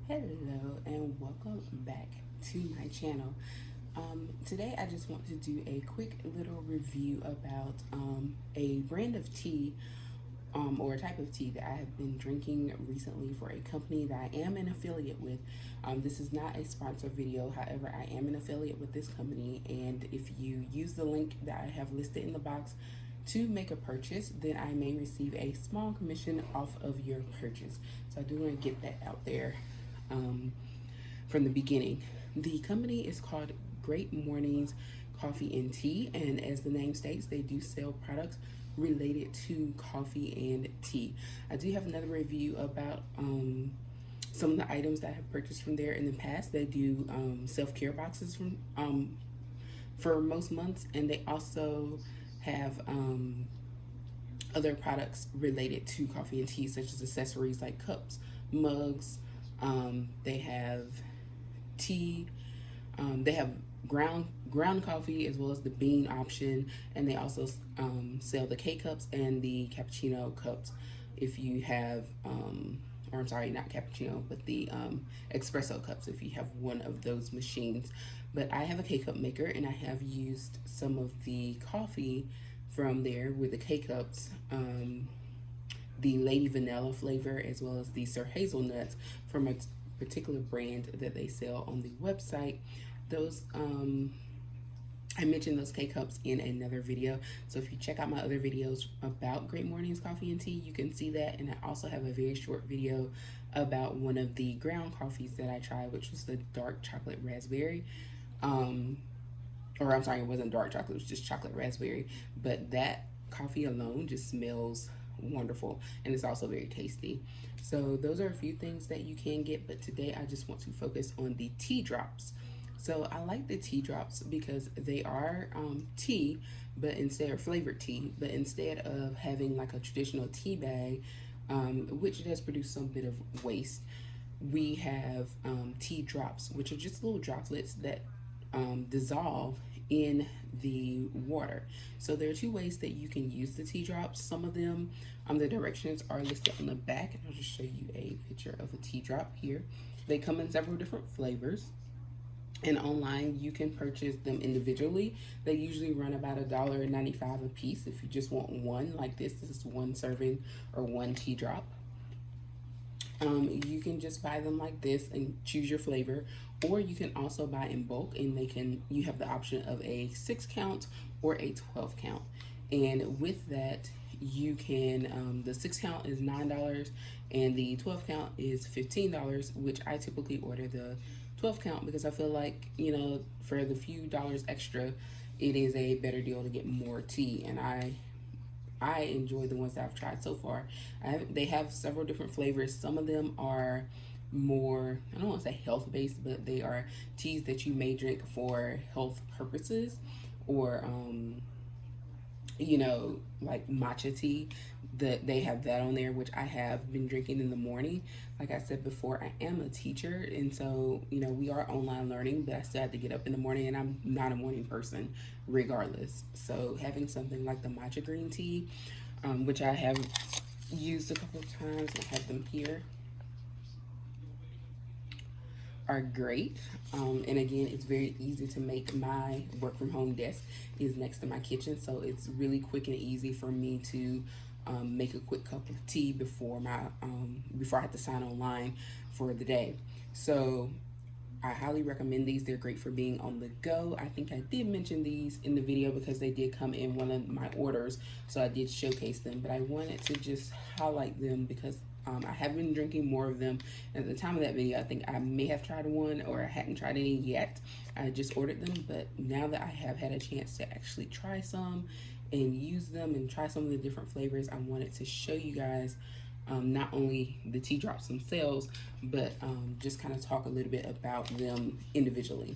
Hello and welcome back to my channel. Today I just want to do a quick little review about a brand of tea or a type of tea that I have been drinking recently for a company that I am an affiliate with. This is not a sponsored video, however, I am an affiliate with this company, and if you use the link that I have listed in the box to make a purchase, then I may receive a small commission off of your purchase. So I do want to get that out there from the beginning. The company is called Great Mornings Coffee and Tea, and as the name states, they do sell products related to coffee and tea. I do have another review about some of the items that I have purchased from there in the past. They do self-care boxes from for most months, and they also have other products related to coffee and tea, such as accessories like cups, mugs. They have tea. They have ground coffee as well as the bean option, and they also sell the K cups and the cappuccino cups. If you have, or I'm sorry, not cappuccino, but the espresso cups. If you have one of those machines, but I have a K cup maker, and I have used some of the coffee from there with the K cups. The Lady Vanilla flavor as well as the Sir Hazelnuts from a particular brand that they sell on the website. Those I mentioned those K-Cups in another video, so if you check out my other videos about Great Mornings Coffee and Tea, you can see that. And I also have a very short video about one of the ground coffees that I tried, which was the dark chocolate raspberry. Or I'm sorry, it wasn't dark chocolate, it was just chocolate raspberry, but that coffee alone just smells wonderful, and it's also very tasty. So those are a few things that you can get, but today I just want to focus on the tea drops. So I like the tea drops because they are tea, but instead of flavored tea, but instead of having like a traditional tea bag, which does produce some bit of waste, we have tea drops, which are just little droplets that dissolve in the water. So there are two ways that you can use the tea drops. Some of them, the directions are listed on the back. I'll just show you a picture of a tea drop here. They come in several different flavors, and online you can purchase them individually. They usually run about $1.95 a piece. If you just want one, like this is one serving or one tea drop. You can just buy them like this and choose your flavor, or you can also buy in bulk, and you have the option of a 6 count or a 12 count. And with that, you can the 6 count is $9 and the 12 count is $15, which I typically order the 12 count because I feel like, for the few dollars extra, it is a better deal to get more tea. And I enjoy the ones that I've tried so far. They have several different flavors. Some of them are more, I don't want to say health based, but they are teas that you may drink for health purposes, or like matcha tea. They have that on there, which I have been drinking in the morning. Like I said before, I am a teacher, and so we are online learning, but I still have to get up in the morning, and I'm not a morning person regardless. So having something like the matcha green tea, which I have used a couple of times, and I have them here, are great. And again, it's very easy to make. My work from home desk is next to my kitchen, so it's really quick and easy for me to make a quick cup of tea before I have to sign online for the day. So I highly recommend these. They're great for being on the go. I think I did mention these in the video because they did come in one of my orders, so I did showcase them, but I wanted to just highlight them because I have been drinking more of them. At the time of that video, I think I may have tried one, or I hadn't tried any yet. I just ordered them, but now that I have had a chance to actually try some and use them and try some of the different flavors, I wanted to show you guys not only the tea drops themselves, but just kind of talk a little bit about them individually.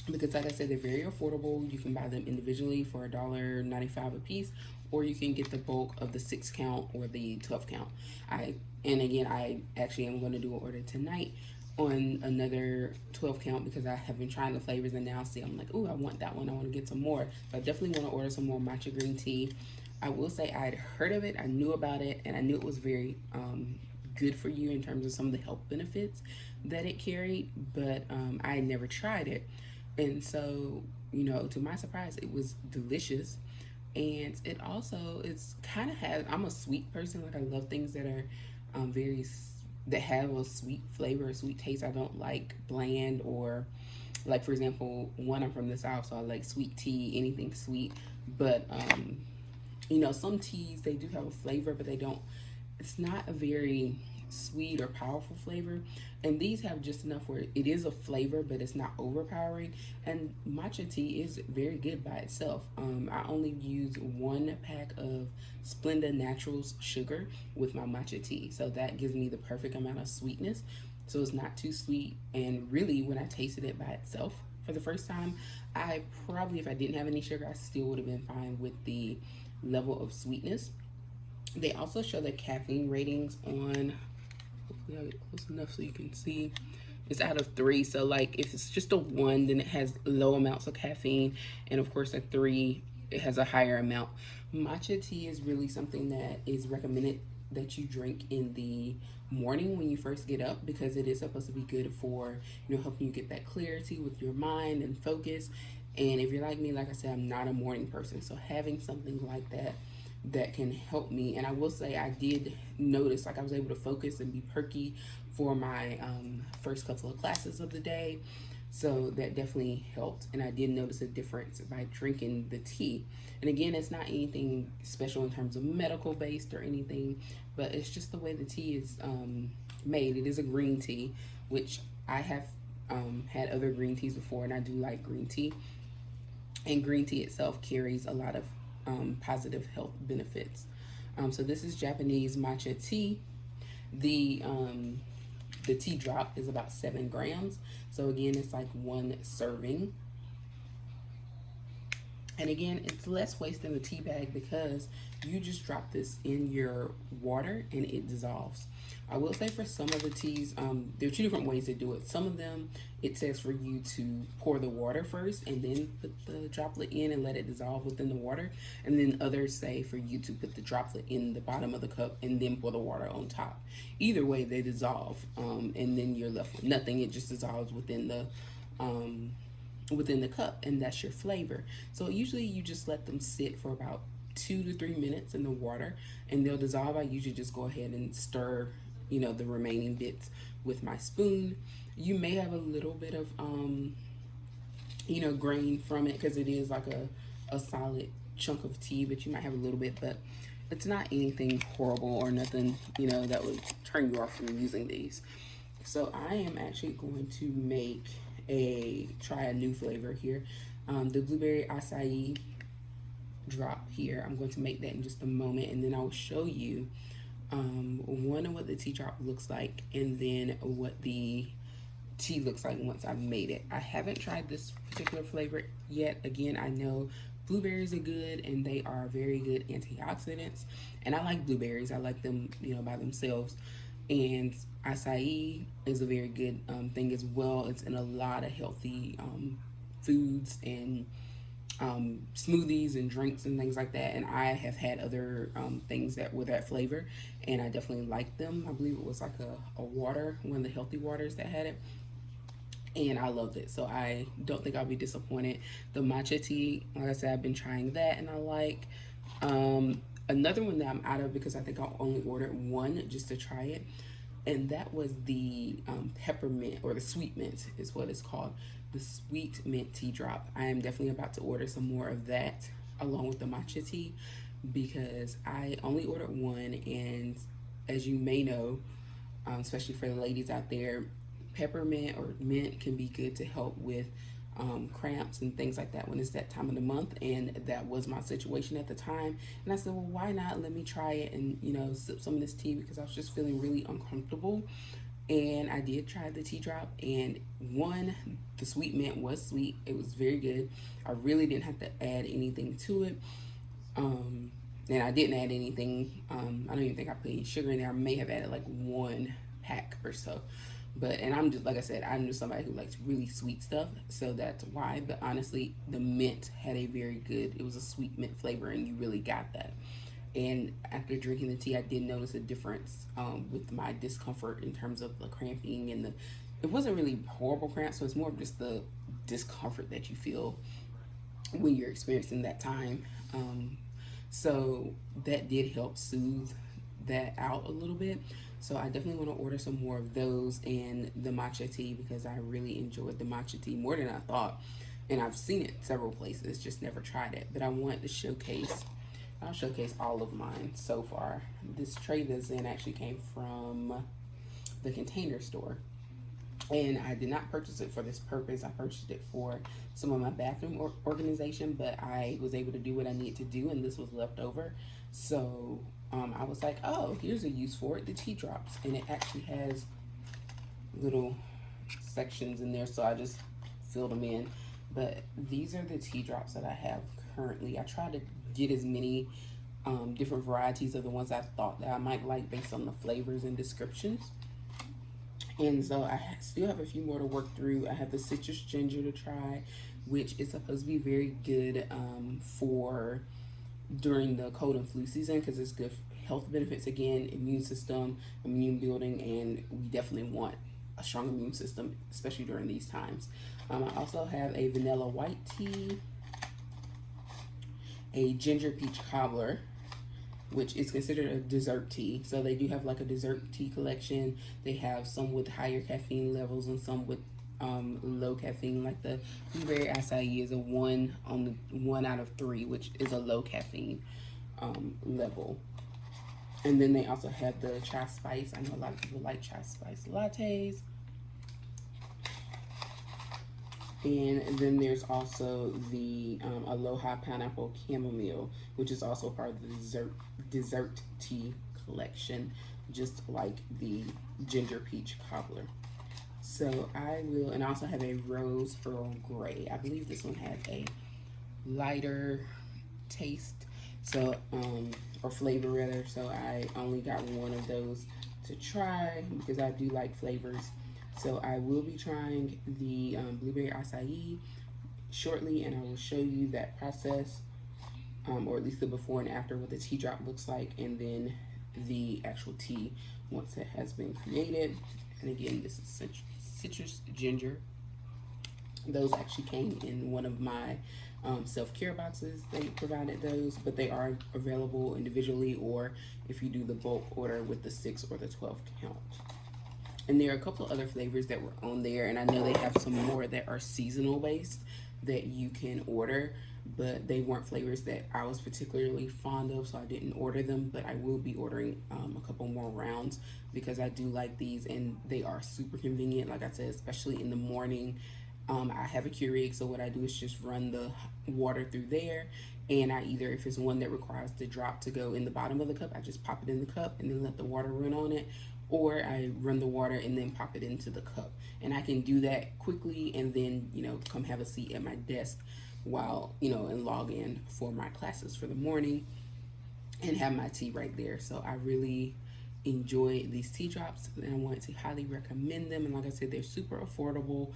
Because like I said, they're very affordable. You can buy them individually for $1.95 a piece, or you can get the bulk of the 6 count or the 12 count. And again, I actually am going to do an order tonight on another 12 count because I have been trying the flavors, and now see I'm like, oh, I want that one. I want to get some more. So I definitely want to order some more matcha green tea. I will say I had heard of it, I knew about it, and I knew it was very good for you in terms of some of the health benefits that it carried, but I had never tried it. And so, to my surprise, it was delicious. And it also, it's kind of has, I'm a sweet person. Like, I love things that are that have a sweet flavor, a sweet taste. I don't like bland or, like, for example, one, I'm from the South, so I like sweet tea, anything sweet. But, some teas, they do have a flavor, but it's not a very sweet or powerful flavor. And these have just enough where it is a flavor, but it's not overpowering. And matcha tea is very good by itself. I only use 1 pack of Splenda Naturals sugar with my matcha tea. So that gives me the perfect amount of sweetness. So it's not too sweet. And really, when I tasted it by itself for the first time, I probably, if I didn't have any sugar, I still would have been fine with the level of sweetness. They also show the caffeine ratings on, hopefully I'll get close enough so you can see. It's out of 3. So, like, if it's just a 1, then it has low amounts of caffeine. And of course, a 3, it has a higher amount. Matcha tea is really something that is recommended that you drink in the morning when you first get up, because it is supposed to be good for, helping you get that clarity with your mind and focus. And if you're like me, like I said, I'm not a morning person. So having something like that can help me. And I will say, I did notice, like, I was able to focus and be perky for my first couple of classes of the day. So that definitely helped. And I did notice a difference by drinking the tea. And again, it's not anything special in terms of medical based or anything, but it's just the way the tea is made. It is a green tea, which I have had other green teas before, and I do like green tea. And green tea itself carries a lot of positive health benefits. So this is Japanese matcha tea. The tea drop is about 7 grams. So again, it's like 1 serving. And again, it's less waste than the tea bag because you just drop this in your water and it dissolves. I will say, for some of the teas, there are 2 different ways to do it. Some of them, it says for you to pour the water first and then put the droplet in and let it dissolve within the water. And then others say for you to put the droplet in the bottom of the cup and then pour the water on top. Either way, they dissolve, and then you're left with nothing. It just dissolves within the cup, and that's your flavor. So usually you just let them sit for about 2 to 3 minutes in the water and they'll dissolve. I usually just go ahead and stir, the remaining bits with my spoon. You may have a little bit of grain from it because it is like a solid chunk of tea, but you might have a little bit, but it's not anything horrible or nothing that would turn you off from using these. So I am actually going to try a new flavor here. The blueberry acai drop here. I'm going to make that in just a moment, and then I'll show you one of what the tea drop looks like, and then what the tea looks like once I've made it. I haven't tried this particular flavor yet. Again, I know blueberries are good and they are very good antioxidants, and I like blueberries. I like them by themselves. And acai is a very good thing as well. It's in a lot of healthy foods and smoothies and drinks and things like that. And I have had other things that were that flavor, and I definitely liked them. I believe it was like a water, one of the healthy waters that had it, and I loved it. So I don't think I'll be disappointed. The matcha tea, like I said, I've been trying that, and I like. Another one that I'm out of because I think I only ordered 1 just to try it, and that was the peppermint, or the sweet mint is what it's called, the sweet mint tea drop. I am definitely about to order some more of that along with the matcha tea because I only ordered 1, and as you may know, especially for the ladies out there, peppermint or mint can be good to help with cramps and things like that when it's that time of the month, and that was my situation at the time. And I said, well, why not let me try it and sip some of this tea, because I was just feeling really uncomfortable. And I did try the tea drop, and the sweet mint was sweet. It was very good. I really didn't have to add anything to it, and I didn't add anything. I don't even think I put any sugar in there. I may have added like 1 pack or so. And I'm just, like I said, I'm just somebody who likes really sweet stuff, so that's why. But honestly, the mint had it was a sweet mint flavor, and you really got that. And after drinking the tea, I did notice a difference with my discomfort in terms of the cramping and the. It wasn't really horrible cramps, so it's more of just the discomfort that you feel when you're experiencing that time. So that did help soothe that out a little bit. So I definitely want to order some more of those and the matcha tea because I really enjoyed the matcha tea more than I thought. And I've seen it several places, just never tried it. But I want to showcase, I'll showcase all of mine so far. This tray that's in actually came from the Container Store. And I did not purchase it for this purpose. I purchased it for some of my bathroom organization, but I was able to do what I need to do, and this was left over. So I was like, oh, here's a use for it, the tea drops. And it actually has little sections in there, so I just filled them in. But these are the tea drops that I have currently. I try to get as many different varieties of the ones I thought that I might like based on the flavors and descriptions. And so I still have a few more to work through. I have the citrus ginger to try, which is supposed to be very good for during the cold and flu season because it's good health benefits again, immune system, immune building, and we definitely want a strong immune system, especially during these times. I also have a vanilla white tea, a ginger peach cobbler, which is considered a dessert tea. So they do have like a dessert tea collection. They have some with higher caffeine levels and some with low caffeine. Like the blueberry acai is a 1 out of 3, which is a low caffeine level. And then they also have the chai spice. I know a lot of people like chai spice lattes. And then there's also the Aloha Pineapple Chamomile, which is also part of the dessert tea collection, just like the Ginger Peach Cobbler. So I will, and I also have a Rose Earl Grey. I believe this one has a lighter taste, so or flavor rather. So I only got one of those to try because I do like flavors. So I will be trying the blueberry acai shortly, and I will show you that process, or at least the before and after, what the tea drop looks like, and then the actual tea once it has been created. And again, this is citrus ginger. Those actually came in one of my self-care boxes. They provided those, but they are available individually, or if you do the bulk order with the 6 or the 12 count. And there are a couple of other flavors that were on there, and I know they have some more that are seasonal based that you can order, but they weren't flavors that I was particularly fond of, so I didn't order them. But I will be ordering a couple more rounds because I do like these, and they are super convenient. Like I said, especially in the morning. I have a Keurig, so what I do is just run the water through there, and I either, if it's one that requires the drop to go in the bottom of the cup, I just pop it in the cup and then let the water run on it, or I run the water and then pop it into the cup. And I can do that quickly and then, come have a seat at my desk while, and log in for my classes for the morning and have my tea right there. So I really enjoy these tea drops, and I want to highly recommend them. And like I said, they're super affordable.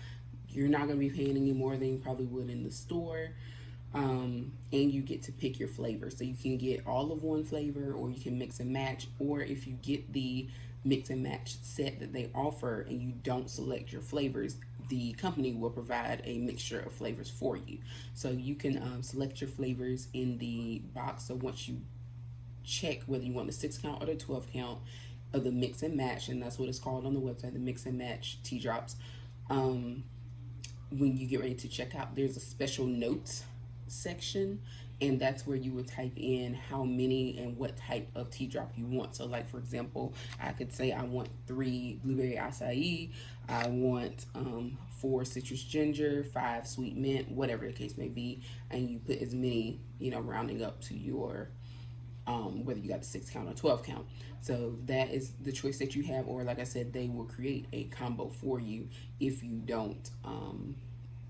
You're not going to be paying any more than you probably would in the store. And you get to pick your flavor. So you can get all of one flavor, or you can mix and match. Or if you get the mix and match set that they offer and you don't select your flavors, the company will provide a mixture of flavors for you. So you can select your flavors in the box. So once you check whether you want the 6 count or the 12 count of the mix and match, and that's what it's called on the website, the mix and match tea drops, when you get ready to check out, there's a special notes section, and that's where you would type in how many and what type of tea drop you want. So like, for example, I could say I want 3 blueberry acai, I want 4 citrus ginger, 5 sweet mint, whatever the case may be, and you put as many, rounding up to your whether you got a 6 count or 12 count. So that is the choice that you have, or like I said, they will create a combo for you if you don't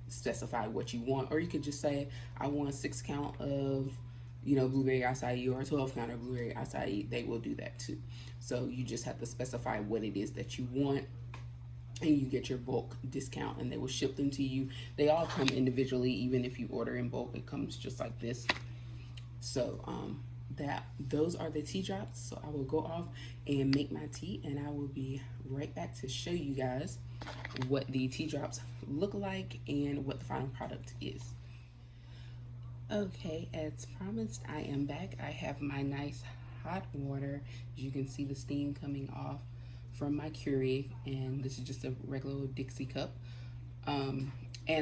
specify what you want. Or you could just say, I want a 6 count of blueberry acai, or a 12 count of blueberry acai. They will do that too. So you just have to specify what it is that you want, and you get your bulk discount, and they will ship them to you. They all come individually. Even if you order in bulk, it comes just like this. So those are the tea drops. So I will go off and make my tea, and I will be right back to show you guys what the tea drops look like and what the final product is. Okay, as promised, I am back. I have my nice hot water. As you can see, the steam coming off from my Keurig, and this is just a regular Dixie cup. And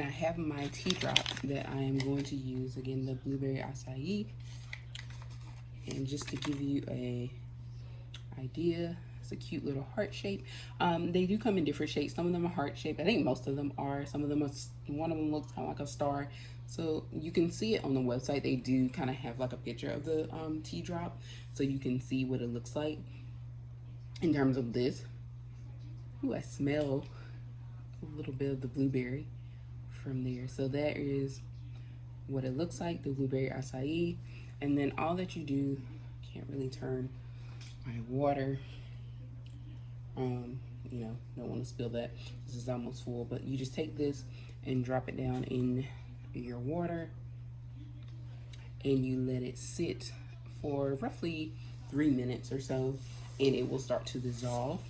I have my tea drop that I am going to use, again, the blueberry acai. And just to give you a idea, it's a cute little heart shape. They do come in different shapes. Some of them are heart shaped. I think most of them are. Some of them are, one of them looks kind of like a star. So you can see it on the website. They do kind of have like a picture of the tea drop, so you can see what it looks like in terms of this. Ooh, I smell a little bit of the blueberry from there. So that is what it looks like, the blueberry acai. And then all that you do, can't really turn my water, you know, don't want to spill that. This is almost full, but you just take this and drop it down in your water, and you let it sit for roughly 3 minutes or so, and it will start to dissolve,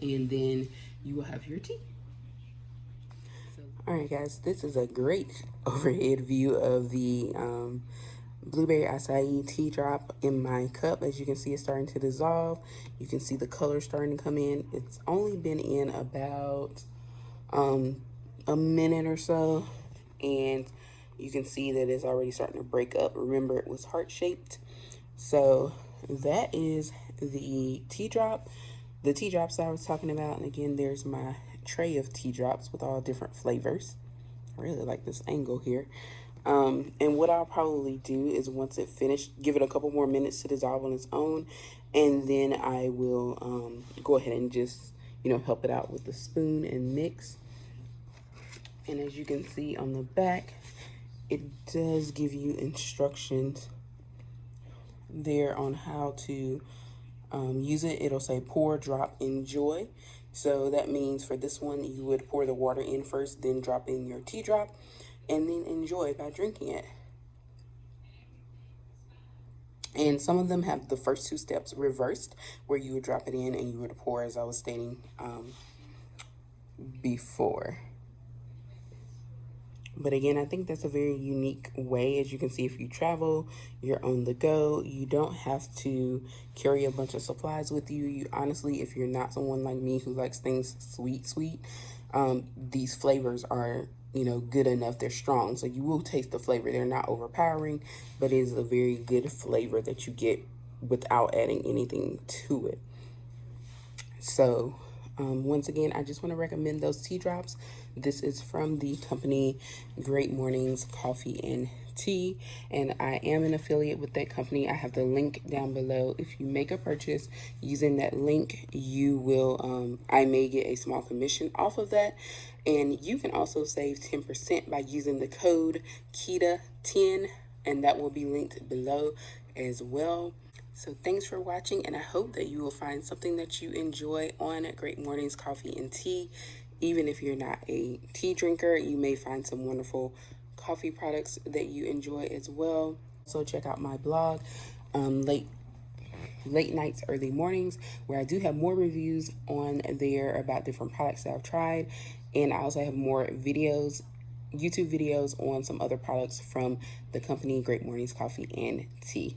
and then you will have your tea. All right, guys, this is a great overhead view of the blueberry acai tea drop in my cup. As you can see, it's starting to dissolve. You can see the color starting to come in. It's only been in about a minute or so, and you can see that it's already starting to break up. Remember, it was heart-shaped. So that is the tea drop. The tea drops I was talking about, and again, there's my tray of tea drops with all different flavors. I really like this angle here. And what I'll probably do is, once it finished, give it a couple more minutes to dissolve on its own, and then I will go ahead and just, you know, help it out with the spoon and mix. And as you can see on the back, it does give you instructions there on how to use it. It'll say pour, drop, enjoy. So that means for this one, you would pour the water in first, then drop in your tea drop, and then enjoy by drinking it. And some of them have the first two steps reversed, where you would drop it in and you would pour, as I was stating before. But again, I think that's a very unique way. As you can see, if you travel, you're on the go, you don't have to carry a bunch of supplies with you. You honestly, if you're not someone like me who likes things sweet, these flavors are, you know, good enough. They're strong, so you will taste the flavor. They're not overpowering, but it is a very good flavor that you get without adding anything to it. So once again, I just want to recommend those tea drops. This is from the company Great Mornings Coffee and Tea, and I am an affiliate with that company. I have the link down below. If you make a purchase using that link, you will, I may get a small commission off of that. And you can also save 10% by using the code KETA10, and that will be linked below as well. So thanks for watching, and I hope that you will find something that you enjoy on Great Mornings Coffee and Tea. Even if you're not a tea drinker, you may find some wonderful coffee products that you enjoy as well. So check out my blog, Late Nights, Early Mornings, where I do have more reviews on there about different products that I've tried. And I also have more videos, YouTube videos on some other products from the company Great Mornings Coffee and Tea.